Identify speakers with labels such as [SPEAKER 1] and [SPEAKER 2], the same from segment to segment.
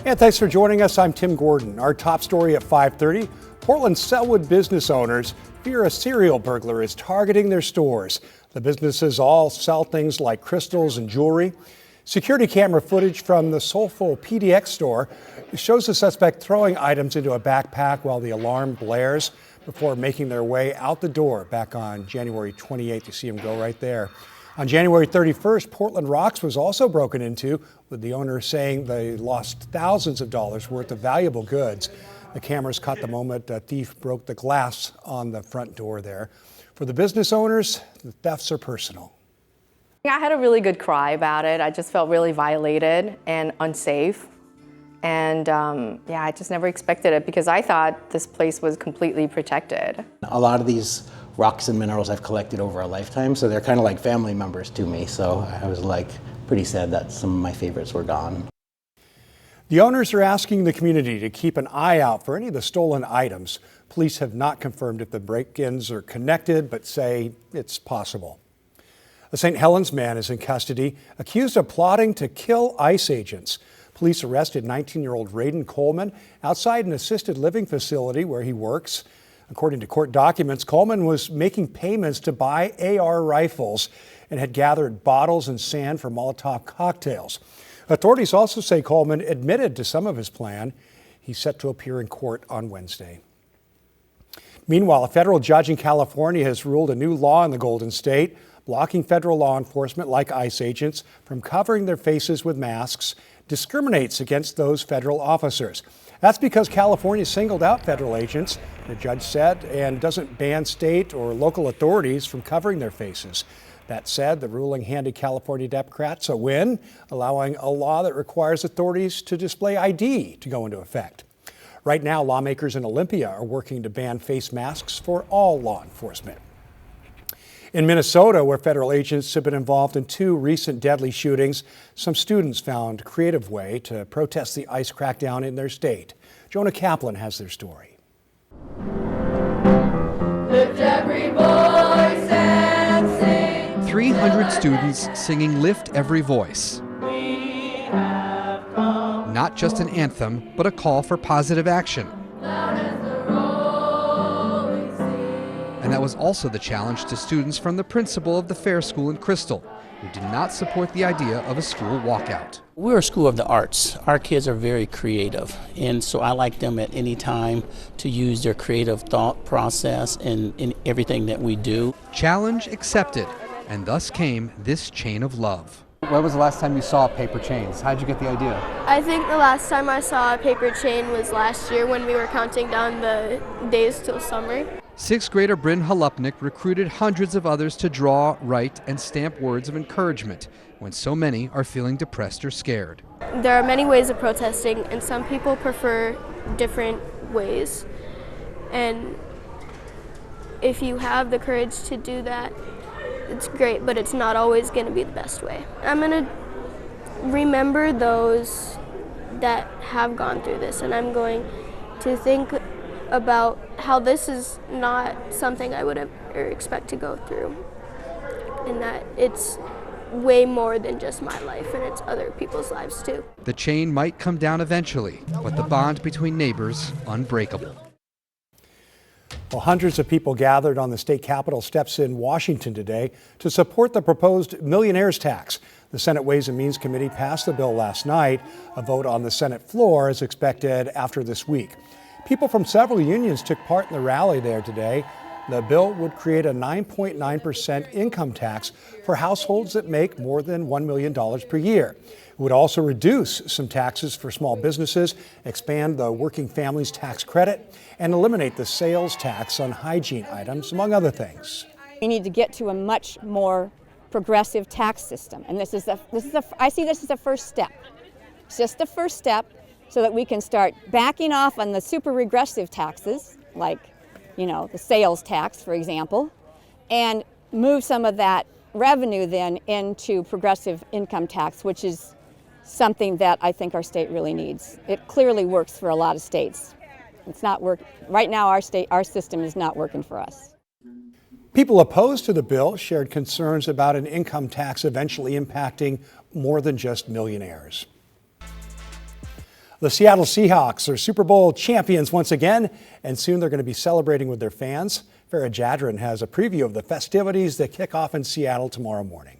[SPEAKER 1] And thanks for joining us. I'm Tim Gordon. Our top story at 5:30, Portland's Sellwood business owners fear a serial burglar is targeting their stores. The businesses all sell things like crystals and jewelry. Security camera footage from the Soulful PDX store shows the suspect throwing items into a backpack while the alarm blares before making their way out the door back on January 28th. You see him go right there. On January 31st, Portland Rocks was also broken into, with the owner saying they lost thousands of dollars worth of valuable goods. The cameras caught the moment a thief broke the glass on the front door there. For the business owners, the thefts are personal.
[SPEAKER 2] I had a really good cry about it. I just felt really violated and unsafe. And I just never expected it because I thought this place was completely protected.
[SPEAKER 3] A lot of these rocks and minerals I've collected over a lifetime, so they're kind of like family members to me. So I was pretty sad that some of my favorites were gone.
[SPEAKER 1] The owners are asking the community to keep an eye out for any of the stolen items. Police have not confirmed if the break-ins are connected, but say it's possible. A St. Helens man is in custody, accused of plotting to kill ICE agents. Police arrested 19-year-old Raiden Coleman outside an assisted living facility where he works. According to court documents, Coleman was making payments to buy AR rifles and had gathered bottles and sand for Molotov cocktails. Authorities also say Coleman admitted to some of his plan. He's set to appear in court on Wednesday. Meanwhile, a federal judge in California has ruled a new law in the Golden State, blocking federal law enforcement like ICE agents from covering their faces with masks, discriminates against those federal officers. That's because California singled out federal agents, the judge said, and doesn't ban state or local authorities from covering their faces. That said, the ruling handed California Democrats a win, allowing a law that requires authorities to display ID to go into effect. Right now, lawmakers in Olympia are working to ban face masks for all law enforcement. In Minnesota, where federal agents have been involved in 2 recent deadly shootings, some students found a creative way to protest the ICE crackdown in their state. Jonah Kaplan has their story.
[SPEAKER 4] Lift every voice and sing.
[SPEAKER 5] 300 students singing Lift Every Voice.
[SPEAKER 4] We have come.
[SPEAKER 5] Not just an anthem, but a call for positive action. And that was also the challenge to students from the principal of the Fair School in Crystal, who did not support the idea of a school walkout.
[SPEAKER 6] We're a school of the arts. Our kids are very creative, and so I like them at any time to use their creative thought process in everything that we do.
[SPEAKER 5] Challenge accepted, and thus came this chain of love.
[SPEAKER 7] When was the last time you saw paper chains? How'd you get the idea?
[SPEAKER 8] I think the last time I saw a paper chain was last year when we were counting down the days till summer.
[SPEAKER 5] 6th grader Bryn Halupnik recruited hundreds of others to draw, write, and stamp words of encouragement when so many are feeling depressed or scared.
[SPEAKER 8] There are many ways of protesting, and some people prefer different ways. And if you have the courage to do that, it's great, but it's not always going to be the best way. I'm going to remember those that have gone through this, and I'm going to think about how this is not something I would ever expect to go through, and that it's way more than just my life, and it's other people's lives too.
[SPEAKER 5] The chain might come down eventually, but the bond between neighbors unbreakable.
[SPEAKER 1] Well, hundreds of people gathered on the state capitol steps in Washington today to support the proposed Millionaires tax. The Senate Ways and Means Committee passed the bill last night. A vote on the Senate floor is expected after this week. People from several unions took part in the rally there today. The bill would create a 9.9% income tax for households that make more than $1 million per year. It would also reduce some taxes for small businesses, expand the working families tax credit, and eliminate the sales tax on hygiene items, among other things.
[SPEAKER 9] We need to get to a much more progressive tax system, and I see this as a first step. It's just the first step so that we can start backing off on the super regressive taxes, like, the sales tax, for example, and move some of that revenue then into progressive income tax, which is something that I think our state really needs. It clearly works for a lot of states. It's not right now. Our system is not working for us.
[SPEAKER 1] People opposed to the bill shared concerns about an income tax eventually impacting more than just millionaires. The Seattle Seahawks are Super Bowl champions once again, and soon they're going to be celebrating with their fans. Farah Jadron has a preview of the festivities that kick off in Seattle tomorrow morning.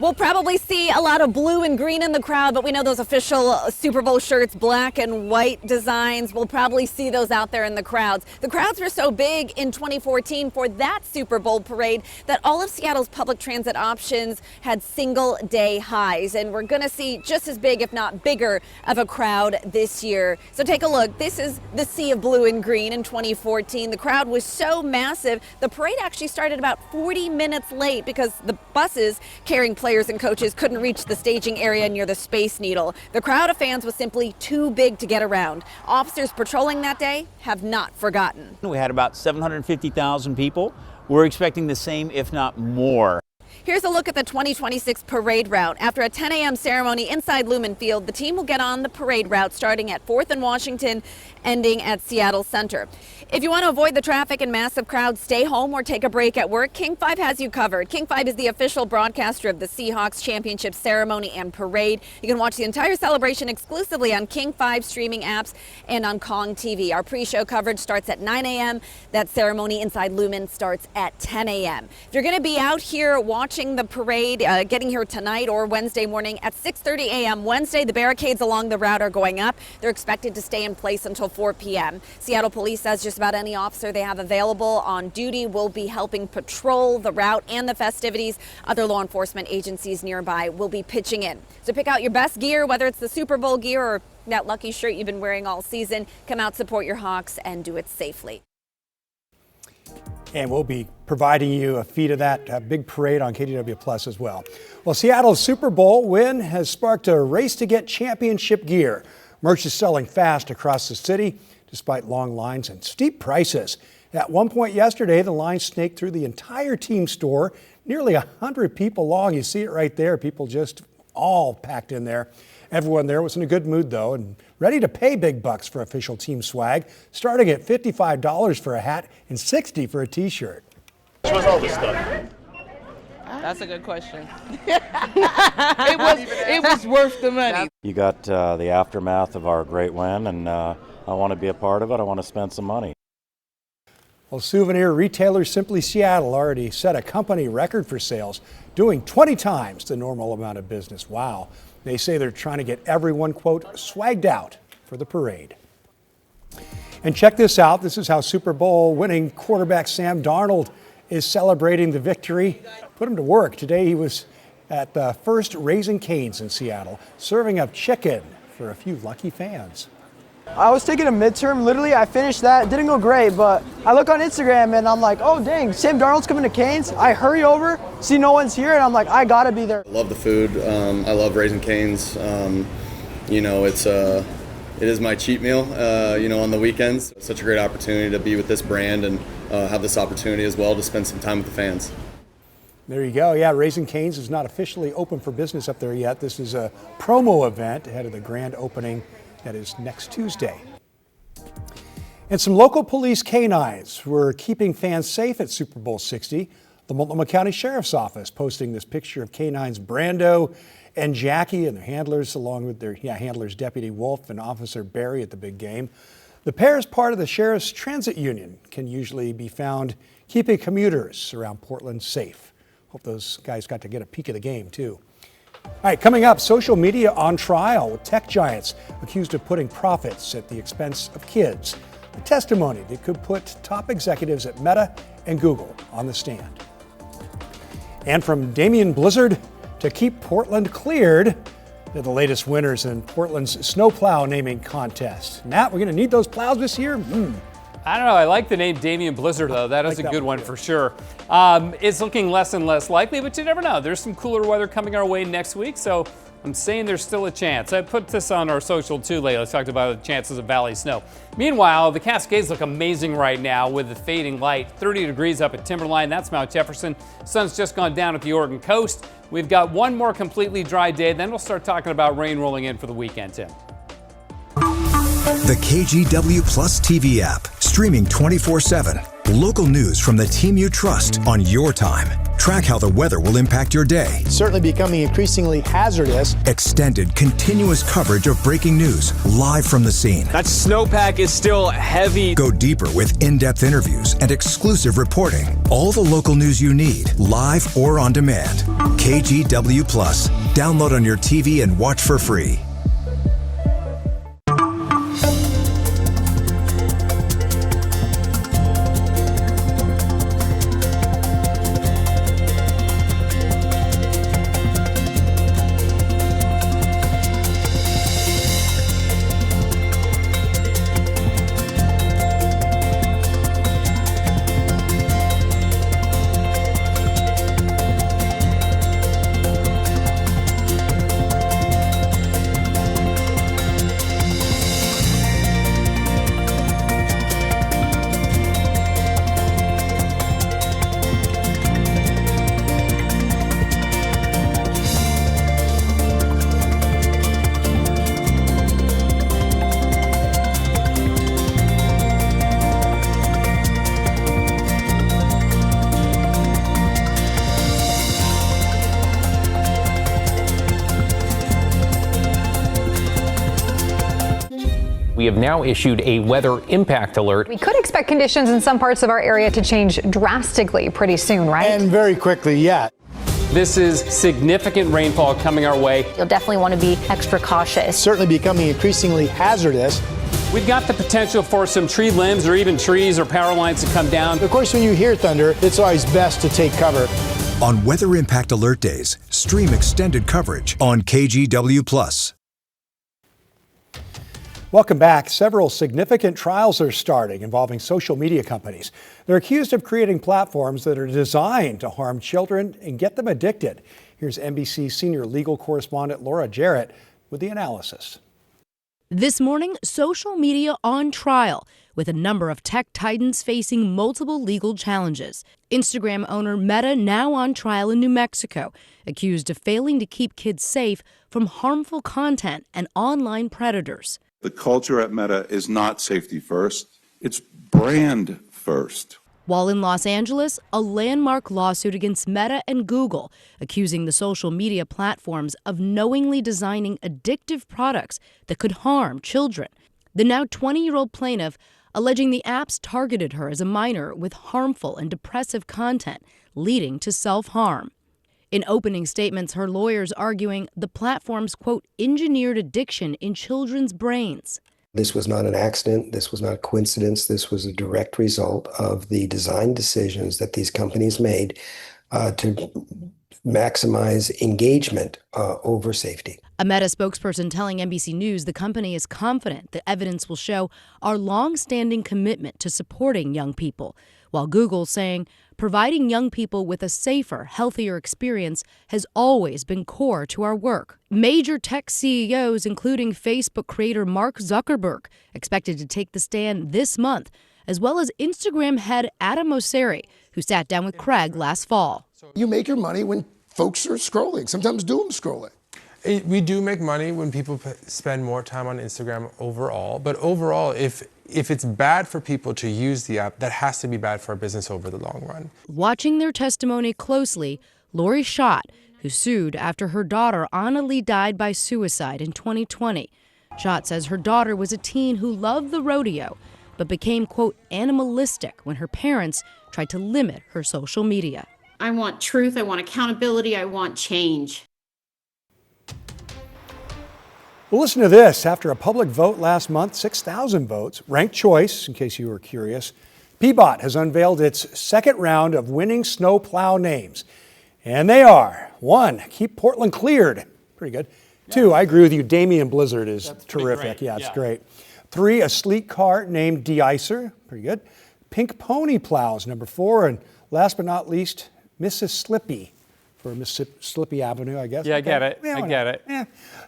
[SPEAKER 10] We'll probably see a lot of blue and green in the crowd, but we know those official Super Bowl shirts, black and white designs. We'll probably see those out there in the crowds. The crowds were so big in 2014 for that Super Bowl parade that all of Seattle's public transit options had single-day highs. And we're going to see just as big, if not bigger, of a crowd this year. So take a look. This is the sea of blue and green in 2014. The crowd was so massive, the parade actually started about 40 minutes late because the buses carrying players and coaches couldn't reach the staging area near the Space Needle. The crowd of fans was simply too big to get around. Officers patrolling that day have not forgotten.
[SPEAKER 11] We had about 750,000 people. We're expecting the same, if not more.
[SPEAKER 10] Here's a look at the 2026 parade route. After a 10 a.m. ceremony inside Lumen Field, the team will get on the parade route starting at 4th and Washington, ending at Seattle Center. If you want to avoid the traffic and massive crowds, stay home or take a break at work, King 5 has you covered. King 5 is the official broadcaster of the Seahawks championship ceremony and parade. You can watch the entire celebration exclusively on King 5 streaming apps and on Kong TV. Our pre-show coverage starts at 9 a.m. That ceremony inside Lumen starts at 10 a.m. If you're going to be out here watching the parade, getting here tonight or Wednesday morning at 6:30 a.m. Wednesday, the barricades along the route are going up. They're expected to stay in place until 4 p.m. Seattle Police says just about any officer they have available on duty will be helping patrol the route and the festivities. Other law enforcement agencies nearby will be pitching in. So pick out your best gear, whether it's the Super Bowl gear or that lucky shirt you've been wearing all season. Come out, support your Hawks, and do it safely.
[SPEAKER 1] And we'll be providing you a feed of that big parade on kgw-plus as well. Well, Seattle's Super Bowl win has sparked a race to get championship gear. Merch is selling fast across the city, despite long lines and steep prices. At one point yesterday, the line snaked through the entire team store, nearly 100 people long. You see it right there. People just all packed in there. Everyone there was in a good mood, though, and ready to pay big bucks for official team swag, starting at $55 for a hat and $60 for a T-shirt.
[SPEAKER 12] What's all this stuff?
[SPEAKER 13] That's a good question. it was worth the money.
[SPEAKER 14] You got the aftermath of our great win, and I want to be a part of it. I want to spend some money.
[SPEAKER 1] Well, souvenir retailer Simply Seattle already set a company record for sales, doing 20 times the normal amount of business. Wow. They say they're trying to get everyone, quote, swagged out for the parade. And check this out. This is how Super Bowl winning quarterback Sam Darnold is celebrating the victory. Put him to work. Today he was at the first Raising Cane's in Seattle, serving up chicken for a few lucky fans.
[SPEAKER 15] I was taking a midterm. Literally, I finished that. It didn't go great, but I look on Instagram and I'm like, oh, dang, Sam Darnold's coming to Cane's. I hurry over, see no one's here, and I'm like, I gotta be there.
[SPEAKER 16] I love the food. I love Raising Cane's. You know, it is my cheat meal, you know, on the weekends. It's such a great opportunity to be with this brand and have this opportunity as well to spend some time with the fans.
[SPEAKER 1] There you go. Yeah, Raising Cane's is not officially open for business up there yet. This is a promo event ahead of the grand opening that is next Tuesday. And some local police canines were keeping fans safe at Super Bowl 60. The Multnomah County Sheriff's Office posting this picture of canines Brando and Jackie and their handlers, along with their handlers Deputy Wolf and Officer Barry at the big game. The pair is part of the Sheriff's Transit Union, can usually be found keeping commuters around Portland safe. Hope those guys got to get a peek of the game too. All right, coming up, social media on trial with tech giants accused of putting profits at the expense of kids. A testimony that could put top executives at Meta and Google on the stand. And from Damian Blizzard to keep Portland cleared, they're the latest winners in Portland's snowplow naming contest. Nat, we're going to need those plows this year?
[SPEAKER 17] I don't know. I like the name Damian Blizzard, though. That is a good one for sure. It's looking less and less likely, but you never know. There's some cooler weather coming our way next week, so I'm saying there's still a chance. I put this on our social, too, lately. I talked about the chances of valley snow. Meanwhile, the Cascades look amazing right now with the fading light. 30 degrees up at Timberline. That's Mount Jefferson. Sun's just gone down at the Oregon coast. We've got one more completely dry day. Then we'll start talking about rain rolling in for the weekend, Tim.
[SPEAKER 18] The kgw-plus TV app, streaming 24/7. Local news from the team you trust on your time. Track how the weather will impact your day.
[SPEAKER 15] Certainly becoming increasingly hazardous.
[SPEAKER 18] Extended, continuous coverage of breaking news, live from the scene.
[SPEAKER 19] That snowpack is still heavy.
[SPEAKER 18] Go deeper with in-depth interviews and exclusive reporting. All the local news you need, live or on demand. kgw-plus. Download on your TV and watch for free.
[SPEAKER 20] We have now issued a weather impact alert.
[SPEAKER 21] We could expect conditions in some parts of our area to change drastically pretty soon, right?
[SPEAKER 15] And very quickly, yeah.
[SPEAKER 17] This is significant rainfall coming our way.
[SPEAKER 22] You'll definitely want to be extra cautious.
[SPEAKER 15] Certainly becoming increasingly hazardous.
[SPEAKER 17] We've got the potential for some tree limbs or even trees or power lines to come down.
[SPEAKER 15] Of course, when you hear thunder, it's always best to take cover.
[SPEAKER 18] On Weather Impact Alert Days, stream extended coverage on kgw-plus.
[SPEAKER 1] Welcome back. Several significant trials are starting involving social media companies. They're accused of creating platforms that are designed to harm children and get them addicted. Here's NBC senior legal correspondent Laura Jarrett with the analysis.
[SPEAKER 23] This morning, social media on trial, with a number of tech titans facing multiple legal challenges. Instagram owner Meta now on trial in New Mexico, accused of failing to keep kids safe from harmful content and online predators.
[SPEAKER 24] The culture at Meta is not safety first, it's brand first.
[SPEAKER 23] While in Los Angeles, a landmark lawsuit against Meta and Google, accusing the social media platforms of knowingly designing addictive products that could harm children. The now 20-year-old plaintiff alleging the apps targeted her as a minor with harmful and depressive content, leading to self-harm. In opening statements, her lawyers arguing the platforms, quote, engineered addiction in children's brains.
[SPEAKER 25] This was not an accident. This was not a coincidence. This was a direct result of the design decisions that these companies made to maximize engagement over safety.
[SPEAKER 23] A Meta spokesperson telling NBC News the company is confident the evidence will show our long-standing commitment to supporting young people, while Google saying providing young people with a safer, healthier experience has always been core to our work. Major tech CEOs, including Facebook creator Mark Zuckerberg, expected to take the stand this month, as well as Instagram head Adam Mosseri, who sat down with Craig last fall.
[SPEAKER 26] You make your money when folks are scrolling, sometimes doom scrolling.
[SPEAKER 27] We do make money when people spend more time on Instagram overall, but overall, if it's bad for people to use the app, that has to be bad for our business over the long run.
[SPEAKER 23] Watching their testimony closely, Lori Schott, who sued after her daughter Anna Lee died by suicide in 2020. Schott says her daughter was a teen who loved the rodeo, but became, quote, animalistic when her parents tried to limit her social media.
[SPEAKER 28] I want truth, I want accountability, I want change.
[SPEAKER 1] Well, listen to this. After a public vote last month, 6,000 votes, ranked choice, in case you were curious, Peabot has unveiled its second round of winning snowplow names. And they are: 1, keep Portland cleared. Pretty good. 2, I agree with you, Damian Blizzard is terrific. Yeah, it's great. 3, a sleek car named De-icer. Pretty good. Pink pony plows, number 4. And last but not least, Mrs. Slippy. For Mississippi Slippy Avenue, I guess.
[SPEAKER 17] Yeah,
[SPEAKER 1] Okay.
[SPEAKER 17] I get it.
[SPEAKER 1] Yeah,
[SPEAKER 17] I get it.
[SPEAKER 1] Yeah.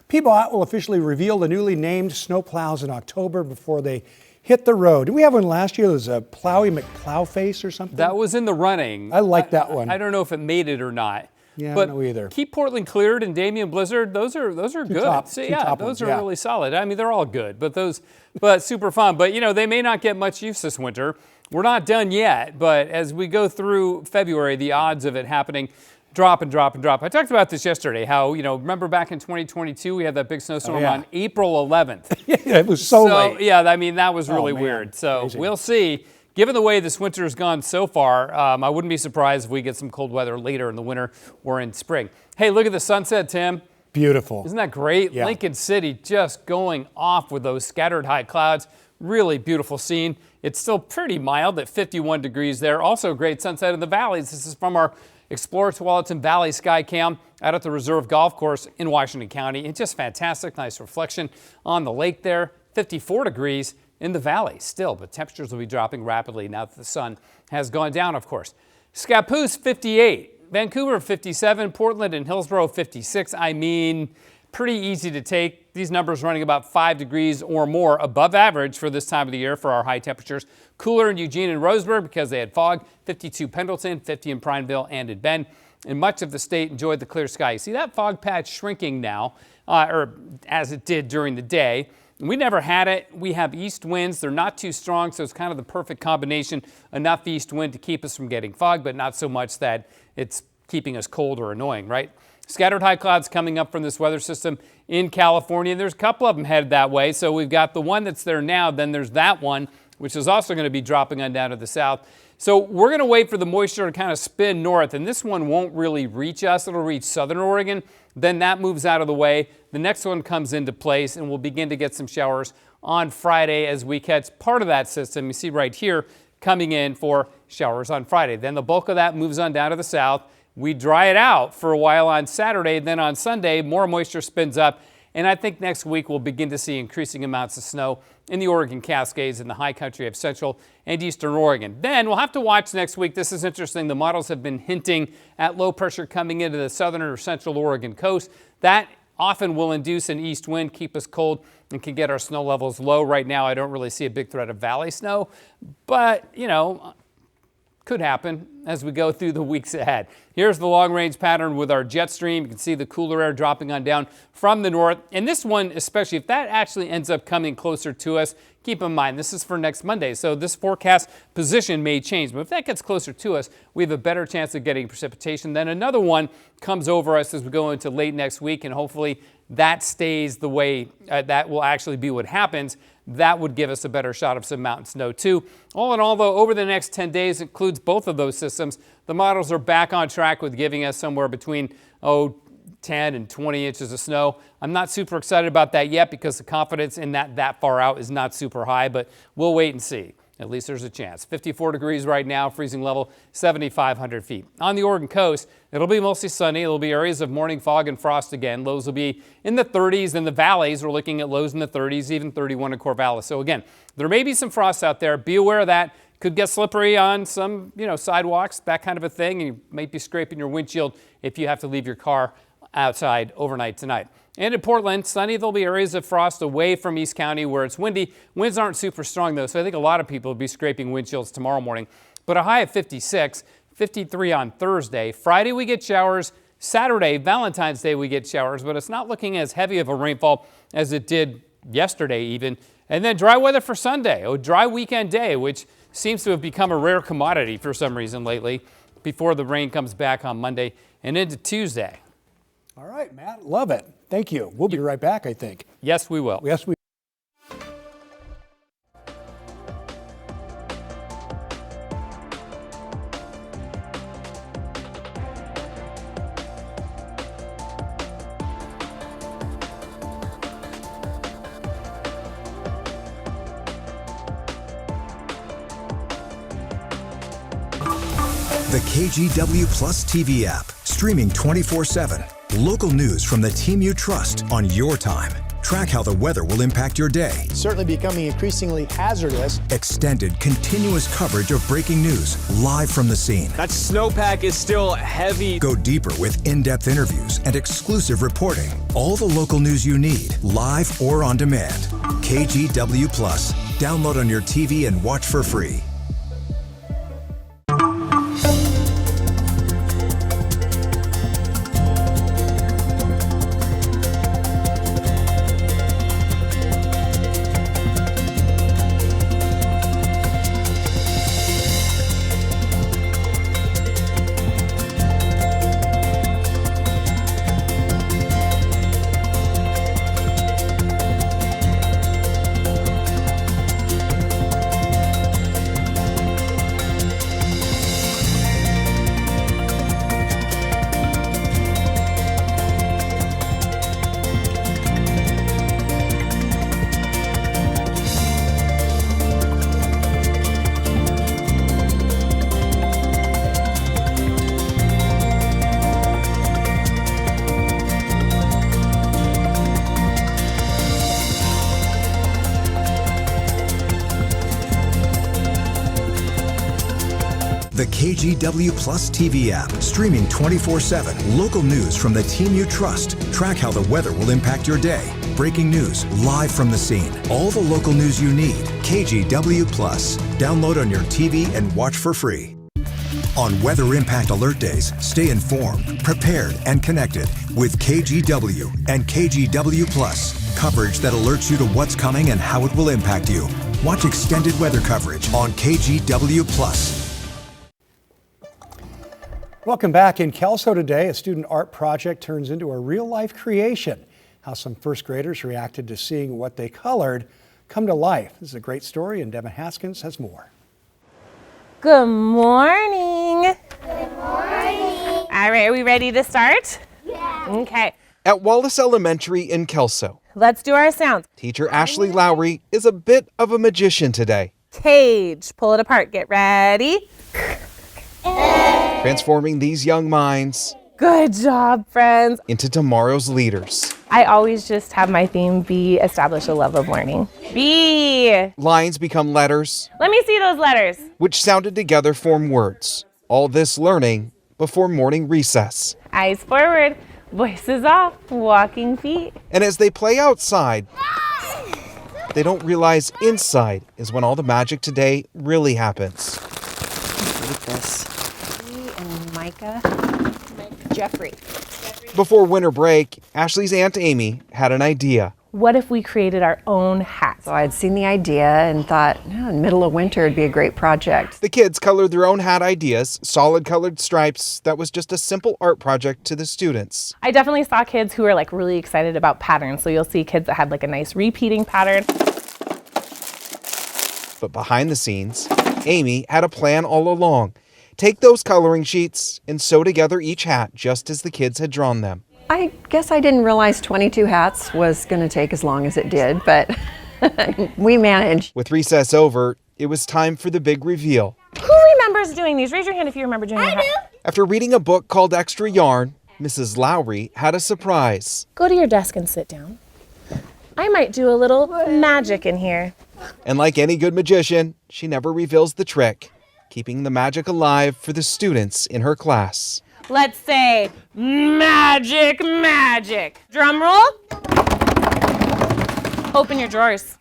[SPEAKER 1] Peabot will officially reveal the newly named snowplows in October before they hit the road. Did we have one last year? There was a Plowy McPlowface or something?
[SPEAKER 17] That was in the running.
[SPEAKER 1] I like that one.
[SPEAKER 17] I don't know if it made it or not.
[SPEAKER 1] Yeah,
[SPEAKER 17] but
[SPEAKER 1] I don't know either.
[SPEAKER 17] Keep Portland Cleared and Damien Blizzard, those are good.
[SPEAKER 1] Those
[SPEAKER 17] are really solid. I mean, they're all good, but super fun. But, they may not get much use this winter. We're not done yet, but as we go through February, the odds of it happening drop and drop and drop. I talked about this yesterday, how, remember back in 2022, we had that big snowstorm on April 11th.
[SPEAKER 1] Yeah, it was so late.
[SPEAKER 17] Yeah, I mean, that was really weird. So
[SPEAKER 1] Crazy.
[SPEAKER 17] We'll see. Given the way this winter has gone so far, I wouldn't be surprised if we get some cold weather later in the winter or in spring. Hey, look at the sunset, Tim.
[SPEAKER 1] Beautiful.
[SPEAKER 17] Isn't that great?
[SPEAKER 1] Yeah.
[SPEAKER 17] Lincoln City just going off with those scattered high clouds. Really beautiful scene. It's still pretty mild at 51 degrees there. Also a great sunset in the valleys. This is from our Explorer Tualatin Valley Sky Cam out at the Reserve Golf Course in Washington County. It's just fantastic. Nice reflection on the lake there. 54 degrees in the valley still, but temperatures will be dropping rapidly now that the sun has gone down, of course. Scappoose, 58. Vancouver, 57. Portland and Hillsborough, 56. I mean, pretty easy to take. These numbers running about 5 degrees or more above average for this time of the year for our high temperatures. Cooler in Eugene and Roseburg because they had fog. 52 Pendleton, 50 in Prineville and in Bend. And much of the state enjoyed the clear sky. You see that fog patch shrinking now, or as it did during the day. We never had it. We have east winds. They're not too strong, so it's kind of the perfect combination. Enough east wind to keep us from getting fog, but not so much that it's keeping us cold or annoying, right? Scattered high clouds coming up from this weather system in California. There's a couple of them headed that way. So we've got the one that's there now. Then there's that one, which is also going to be dropping on down to the south. So we're going to wait for the moisture to kind of spin north, and this one won't really reach us. It'll reach southern Oregon. Then that moves out of the way. The next one comes into place, and we'll begin to get some showers on Friday as we catch part of that system. You see right here coming in for showers on Friday. Then the bulk of that moves on down to the south. We dry it out for a while on Saturday. Then on Sunday, more moisture spins up. And I think next week we'll begin to see increasing amounts of snow in the Oregon Cascades and the high country of central and eastern Oregon. Then we'll have to watch next week. This is interesting. The models have been hinting at low pressure coming into the southern or central Oregon coast. That often will induce an east wind, keep us cold, and can get our snow levels low. Right now, I don't really see a big threat of valley snow, but, could happen as we go through the weeks ahead. Here's the long-range pattern with our jet stream. You can see the cooler air dropping on down from the north. And this one, especially if that actually ends up coming closer to us, keep in mind, this is for next Monday. So this forecast position may change. But if that gets closer to us, we have a better chance of getting precipitation. Then another one comes over us as we go into late next week. And hopefully that stays the way that will actually be what happens. That would give us a better shot of some mountain snow too. All in all, though, over the next 10 days, includes both of those systems. The models are back on track with giving us somewhere between 10 and 20 inches of snow. I'm not super excited about that yet because the confidence in that far out is not super high, but we'll wait and see. At least there's a chance. 54 degrees right now, freezing level 7,500 feet. On the Oregon coast, it'll be mostly sunny. There'll be areas of morning fog and frost again. Lows will be in the 30s. In the valleys, we're looking at lows in the 30s, even 31 in Corvallis. So again, there may be some frost out there. Be aware of that. Could get slippery on some, sidewalks, that kind of a thing. And you might be scraping your windshield if you have to leave your car outside overnight tonight. And in Portland, sunny. There'll be areas of frost away from East County where it's windy. Winds aren't super strong, though, so I think a lot of people will be scraping windshields tomorrow morning. But a high of 56, 53 on Thursday. Friday, we get showers. Saturday, Valentine's Day, we get showers, but it's not looking as heavy of a rainfall as it did yesterday even. And then dry weather for Sunday, a dry weekend day, which seems to have become a rare commodity for some reason lately before the rain comes back on Monday and into Tuesday.
[SPEAKER 1] All right, Matt, love it. Thank you. We'll be right back, I think.
[SPEAKER 17] Yes, we will.
[SPEAKER 1] Yes, we
[SPEAKER 18] The kgw-plus TV app, streaming 24/7. Local news from the team you trust on your time. Track how the weather will impact your day.
[SPEAKER 15] Certainly becoming increasingly hazardous.
[SPEAKER 18] Extended, continuous coverage of breaking news live from the scene.
[SPEAKER 19] That snowpack is still heavy.
[SPEAKER 18] Go deeper with in-depth interviews and exclusive reporting. All the local news you need, live or on demand. kgw-plus. Download on your TV and watch for free. kgw-plus TV app, streaming 24/7. Local news from the team you trust. Track how the weather will impact your day. Breaking news live from the scene. All the local news you need. kgw-plus. Download on your TV and watch for free. On Weather Impact Alert Days, stay informed, prepared, and connected with KGW and kgw-plus. Coverage that alerts you to what's coming and how it will impact you. Watch extended weather coverage on kgw-plus.
[SPEAKER 1] Welcome back. In Kelso today, a student art project turns into a real-life creation. How some first graders reacted to seeing what they colored come to life. This is a great story, and Devin Haskins has more.
[SPEAKER 2] Good morning. Good morning. All right, are we ready to start? Yeah. Okay.
[SPEAKER 3] At Wallace Elementary in Kelso,
[SPEAKER 2] let's do our sounds.
[SPEAKER 3] Teacher Ashley Lowry is a bit of a magician today.
[SPEAKER 2] Cage, pull it apart, get ready.
[SPEAKER 3] Transforming these young minds.
[SPEAKER 2] Good job, friends.
[SPEAKER 3] Into tomorrow's leaders.
[SPEAKER 2] I always just have my theme be establish a love of learning. B.
[SPEAKER 3] Lines become letters.
[SPEAKER 2] Let me see those letters.
[SPEAKER 3] Which sounded together form words. All this learning before morning recess.
[SPEAKER 2] Eyes forward, voices off, walking feet.
[SPEAKER 3] And as they play outside, they don't realize inside is when all the magic today really happens.
[SPEAKER 4] Like this. And Micah. Jeffrey.
[SPEAKER 3] Before winter break, Ashley's Aunt Amy had an idea.
[SPEAKER 2] What if we created our own hats?
[SPEAKER 4] So I'd seen the idea and thought, in the middle of winter it'd be a great project.
[SPEAKER 3] The kids colored their own hat ideas, solid colored stripes. That was just a simple art project to the students.
[SPEAKER 2] I definitely saw kids who were like really excited about patterns. So you'll see kids that had like a nice repeating pattern.
[SPEAKER 3] But behind the scenes, Amy had a plan all along. Take those coloring sheets and sew together each hat just as the kids had drawn them.
[SPEAKER 4] I guess I didn't realize 22 hats was going to take as long as it did, but we managed.
[SPEAKER 3] With recess over, it was time for the big reveal.
[SPEAKER 2] Who remembers doing these? Raise your hand if you remember doing that. I do.
[SPEAKER 3] After reading a book called Extra Yarn, Mrs. Lowry had a surprise.
[SPEAKER 2] Go to your desk and sit down. I might do a little magic in here.
[SPEAKER 3] And like any good magician, she never reveals the trick, keeping the magic alive for the students in her class.
[SPEAKER 2] Let's say magic, magic. Drum roll. Open your drawers.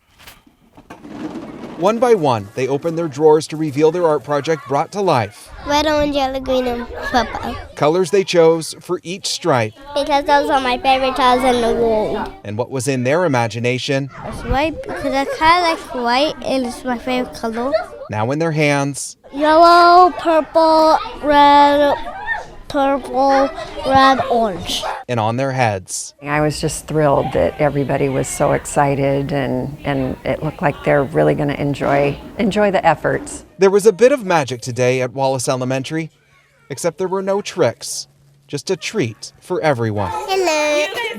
[SPEAKER 3] One by one, they opened their drawers to reveal their art project brought to life.
[SPEAKER 5] Red, orange, yellow, green, and purple.
[SPEAKER 3] Colors they chose for each stripe.
[SPEAKER 5] Because those are my favorite colors in the world.
[SPEAKER 3] And what was in their imagination.
[SPEAKER 5] It's white because I kind of like white and it's my favorite color.
[SPEAKER 3] Now in their hands.
[SPEAKER 5] Yellow, purple, red, orange.
[SPEAKER 3] And on their heads.
[SPEAKER 4] I was just thrilled that everybody was so excited and it looked like they're really going to enjoy the efforts.
[SPEAKER 3] There was a bit of magic today at Wallace Elementary, except there were no tricks. Just a treat for everyone.
[SPEAKER 5] Hello.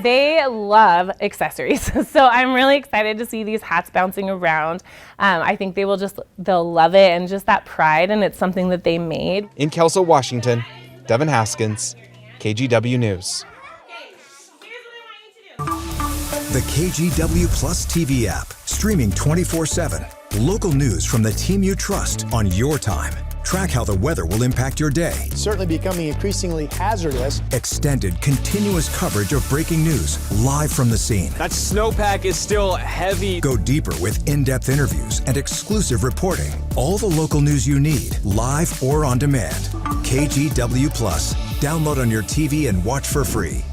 [SPEAKER 2] They love accessories, so I'm really excited to see these hats bouncing around. I think they'll love it and just that pride, and it's something that they made.
[SPEAKER 3] In Kelso, Washington, Devin Haskins, KGW News.
[SPEAKER 18] The KGW-plus TV app, streaming 24/7. Local news from the team you trust on your time. Track how the weather will impact your day.
[SPEAKER 6] It's certainly becoming increasingly hazardous.
[SPEAKER 18] Extended, continuous coverage of breaking news live from the scene.
[SPEAKER 19] That snowpack is still heavy.
[SPEAKER 18] Go deeper with in-depth interviews and exclusive reporting. All the local news you need, live or on demand. KGW-plus. Download on your TV and watch for free.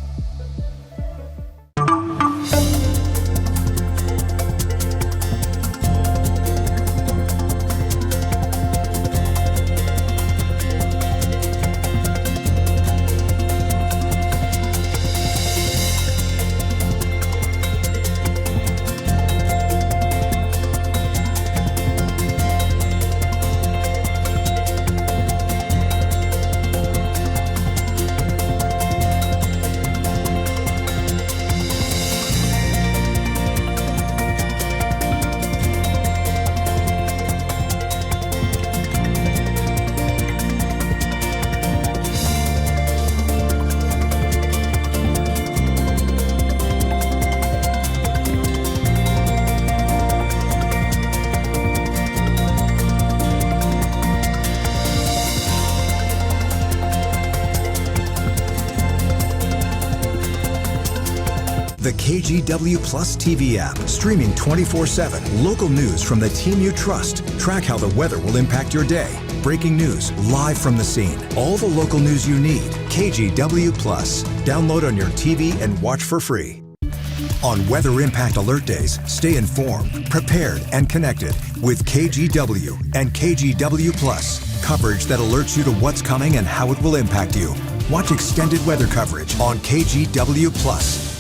[SPEAKER 18] The kgw-plus TV app, streaming 24/7. Local news from the team you trust. Track how the weather will impact your day. Breaking news live from the scene. All the local news you need. kgw-plus. Download on your TV and watch for free. On Weather Impact Alert Days, stay informed, prepared, and connected with KGW and kgw-plus. Coverage that alerts you to what's coming and how it will impact you. Watch extended weather coverage on kgw-plus.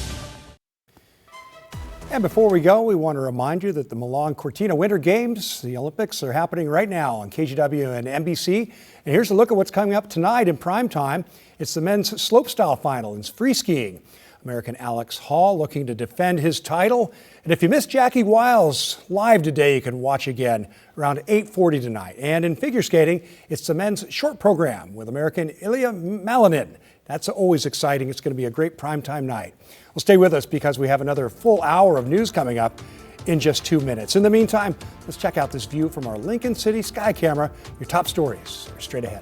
[SPEAKER 1] And before we go, we want to remind you that the Milan-Cortina Winter Games, the Olympics, are happening right now on KGW and NBC. And here's a look at what's coming up tonight in prime time. It's the men's slopestyle final in free skiing. American Alex Hall looking to defend his title. And if you missed Jackie Wiles live today, you can watch again around 8:40 tonight. And in figure skating, it's the men's short program with American Ilya Malinin. That's always exciting. It's going to be a great primetime night. Well, stay with us because we have another full hour of news coming up in just 2 minutes. In the meantime, let's check out this view from our Lincoln City Sky Camera. Your top stories are straight ahead.